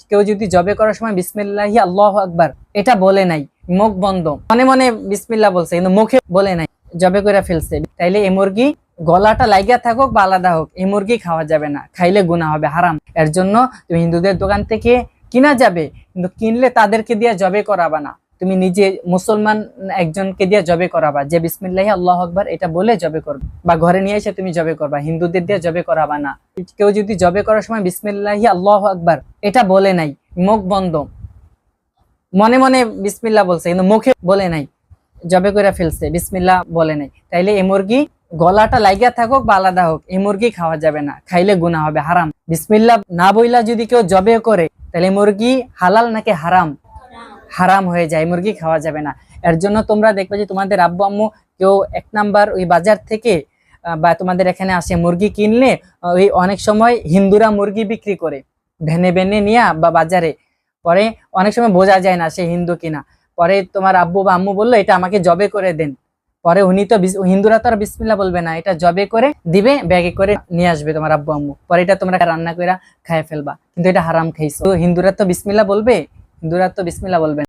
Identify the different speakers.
Speaker 1: কেউ যদি জবে করার সময় বিসমিল্লাহি আল্লাহু আকবার এটা বলে নাই, মুখ বন্ধ, মনে মনে বিসমিল্লাহ বলছে কিন্তু মুখে বলে নাই, জবে করে ফেলছে, তাইলে এই মুরগি গলাটা লাগিয়া থাকুক বা আলাদা হোক, এই মুরগি খাওয়া যাবে না, খাইলে গুনাহ হবে, হারাম। এর জন্য তুমি হিন্দুদের দোকান থেকে কিনা যাবে, কিন্তু কিনলে তাদেরকে দিয়ে জবে করাবা না, তুমি নিজে মুসলমান একজনকে দিয়ে জবে করাবা, যে বিসমিল্লাহি আল্লাহু আকবার এটা বলে জবে করবে, বা ঘরে নিয়ে এসে তুমি জবে করবা, হিন্দুদের দিয়ে জবে করাবা না। কেউ যদি জবে করার সময় বিসমিল্লাহি আল্লাহু আকবার এটা বলে নাই, মুখ বন্ধ, মনে মনে বিসমিল্লাহ বলছে কিন্তু মুখে বলে নাই, জবে করে ফেলছে, বিসমিল্লাহ বলে নাই, তাইলে এই মুরগি গলাটা লাগিয়া থাকুক বা আলাদা হোক, এই মুরগি খাওয়া যাবে না, খাইলে গুনাহ হবে, হারাম। বিসমিল্লাহ না বইলা যদি কেউ জবে করে, তাহলে মুরগি হালাল নাকি হারাম? হারাম হয়ে যায়, মুরগি খাওয়া যাবে না। এর জন্য তোমরা দেখবে যে তোমাদের আব্বু আম্মু কেউ 1 নাম্বার ওই বাজার থেকে বা তোমাদের এখানে আসে মুরগি কিনলে, ওই অনেক সময় হিন্দুরা মুরগি বিক্রি করে ভেনে ভেনে নিয়ে বা বাজারে, পরে অনেক সময় বোঝা যায় না সে হিন্দু কিনা, পরে তোমার আব্বু বা আম্মু বললো এটা আমাকে জবে করে দেন, পরে উনি তো হিন্দুরা তো আর বিসমিল্লাহ বলবে না, এটা জবে করে দিবে, ব্যাগে করে নিয়ে আসবে তোমার আব্বু আম্মু, পরে এটা তোমরা রান্না করে খায় ফেলবা, কিন্তু এটা হারাম খাইছো। হিন্দুরা তো বিসমিল্লাহ বলবে, হিন্দুরা তো বিসমিল্লাহ বলবে না।